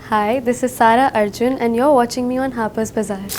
Hi, this is Sara Arjun and you're watching me on Harper's Bazaar.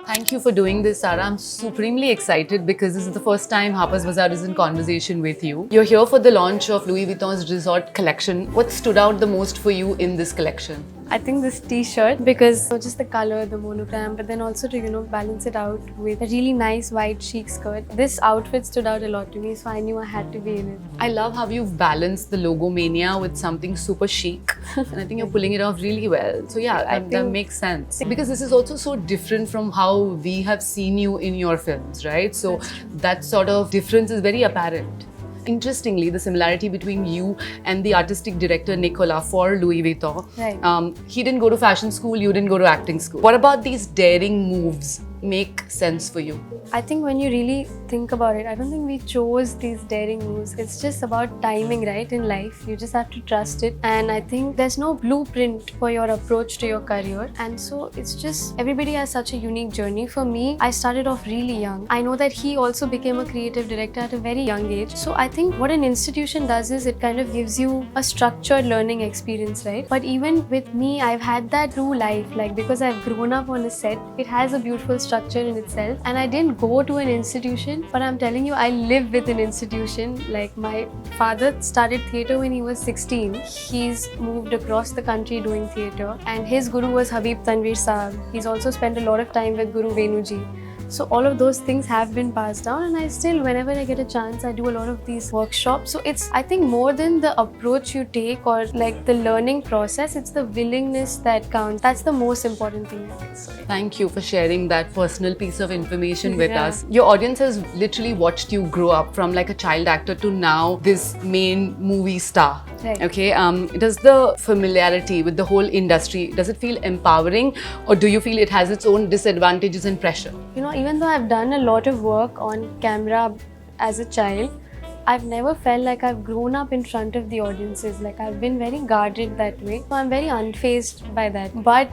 Thank you for doing this, Sara. I'm supremely excited because this is the first time Harper's Bazaar is in conversation with you. You're here for the launch of Louis Vuitton's Resort collection. What stood out the most for you in this collection? I think this t-shirt because not just the color, the monogram, but then also to balance it out with a really nice white chic skirt. This outfit stood out a lot to me, so I knew I had to be in it. I love how you've balanced the logo mania with something super chic, and I think you're pulling it off really well. So yeah, that makes sense because this is also so different from how we have seen you in your films, right? So that sort of difference is very apparent. Interestingly, the similarity between you and the artistic director Nicolas for Louis Vuitton. Right. He didn't go to fashion school, you didn't go to acting school. What about these daring moves make sense for you? I think when you really think about it, I don't think we chose these daring moves. It's just about timing, right? In life, you just have to trust it. And I think there's no blueprint for your approach to your career. And so it's just, everybody has such a unique journey. For me, I started off really young. I know that he also became a creative director at a very young age. So I think what an institution does is it kind of gives you a structured learning experience, right? But even with me, I've had that through life. Like because I've grown up on a set, it has a beautiful structure in itself. And I didn't go to an institution, but I'm telling you, I live with an institution. Like my father started theatre when he was 16. He's moved across the country doing theatre, and his guru was Habib Tanveer Sahab. He's also spent a lot of time with Guru Venuji. So all of those things have been passed down, and I still, whenever I get a chance, I do a lot of these workshops. So it's, I think, more than the approach you take or like the learning process, it's the willingness that counts. That's the most important thing. Thank you for sharing that personal piece of information with us. Your audience has literally watched you grow up from like a child actor to now this main movie star. Right. Okay. Does the familiarity with the whole industry, does it feel empowering, or do you feel it has its own disadvantages and pressure? Even though I've done a lot of work on camera as a child, I've never felt like I've grown up in front of the audiences. Like I've been very guarded that way. So I'm very unfazed by that. But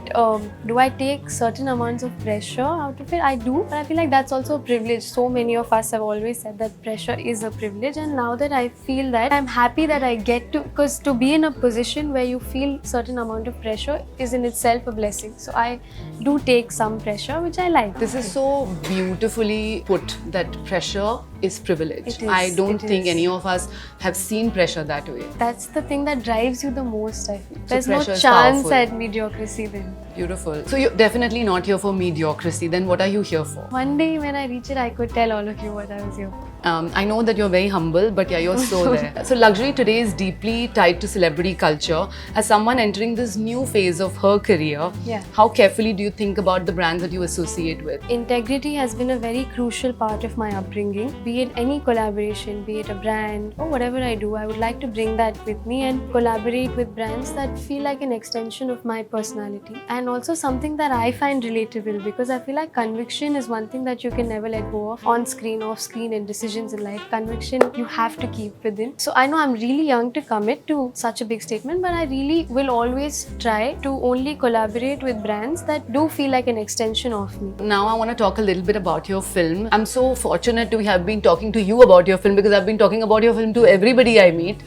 do I take certain amounts of pressure out of it? I do, but I feel like that's also a privilege. So many of us have always said that pressure is a privilege. And now that I feel that, I'm happy that I get to, because to be in a position where you feel certain amount of pressure is in itself a blessing. So I do take some pressure, which I like. This is so beautifully put, that pressure is privilege. I don't think any of us have seen pressure that way. That's the thing that drives you the most, I feel. There's no pressure is chance powerful. at mediocrity then. Beautiful. So you're definitely not here for mediocrity. Then what are you here for? One day when I reach it, I could tell all of you what I was here for. I know that you're very humble, but yeah, you're so there. So luxury today is deeply tied to celebrity culture. As someone entering this new phase of her career, how carefully do you think about the brands that you associate with? Integrity has been a very crucial part of my upbringing. Be it any collaboration, be it a brand or whatever I do, I would like to bring that with me and collaborate with brands that feel like an extension of my personality. And also something that I find relatable, because I feel like conviction is one thing that you can never let go of, on screen, off screen, and decisions in life. Conviction you have to keep within. So I know I'm really young to commit to such a big statement, but I really will always try to only collaborate with brands that do feel like an extension of me. Now I want to talk a little bit about your film. I'm so fortunate to have been talking to you about your film, because I've been talking about your film to everybody I meet.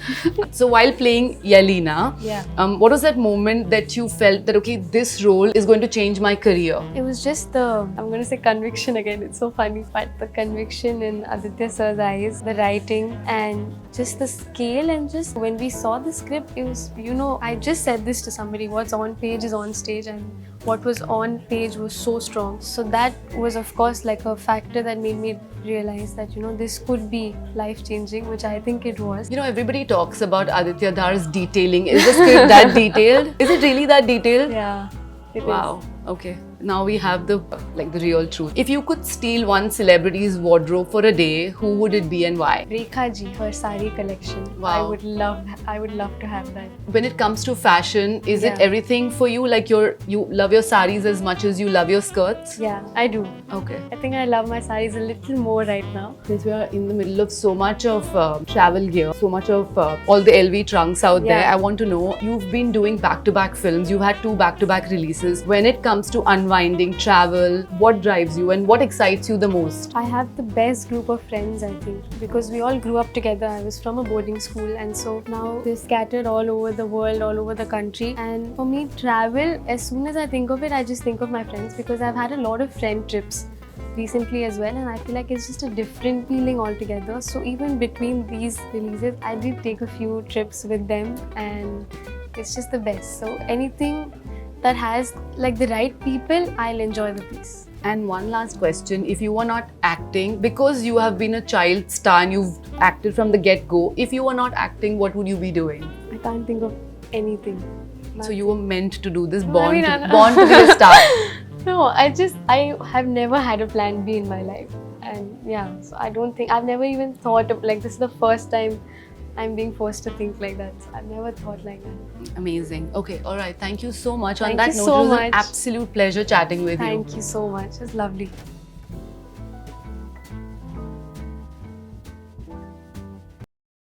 So while playing Yelena, what was that moment that you felt that, okay, this role is going to change my career? It was just the, I'm going to say conviction again, it's so funny, but the conviction in Aditya Sir's eyes, the writing and just the scale, and just when we saw the script, it was, I just said this to somebody, what's on page is on stage, and what was on page was so strong. So that was of course like a factor that made me realize that, this could be life-changing, which I think it was. Everybody talks about Aditya Dar's detailing. Is the script that detailed? Is it really that detailed? Yeah, it is. Wow. Okay. Now we have the real truth. If you could steal one celebrity's wardrobe for a day, who would it be and why? Rekha ji, her sari collection. Wow. I would love to have that. When it comes to fashion, is it everything for you? Like you love your saris as much as you love your skirts? Yeah, I do. Okay. I think I love my saris a little more right now. Since we are in the middle of so much of travel gear, so much of all the LV trunks out there, I want to know, you've been doing back-to-back films. You've had 2 back-to-back releases. When it comes to unwinding unwinding, travel? What drives you and what excites you the most? I have the best group of friends, I think, because we all grew up together. I was from a boarding school, and so now they're scattered all over the world, all over the country. And for me, travel, as soon as I think of it, I just think of my friends, because I've had a lot of friend trips recently as well, and I feel like it's just a different feeling altogether. So even between these releases, I did take a few trips with them, and it's just the best. So anything that has like the right people, I'll enjoy the piece. And one last question, if you were not acting, because you have been a child star and you've acted from the get-go, if you were not acting, what would you be doing? I can't think of anything. So you were meant to do this, No, born, I mean, to, born to be a star. No, I have never had a plan B in my life. And yeah, so I don't think, I've never even thought of, like, this is the first time I'm being forced to think like that. So I've never thought like that. Amazing. Okay, all right. Thank you so much. Thank On that you note, so it was much. an absolute pleasure chatting with you. Thank you so much. It's lovely.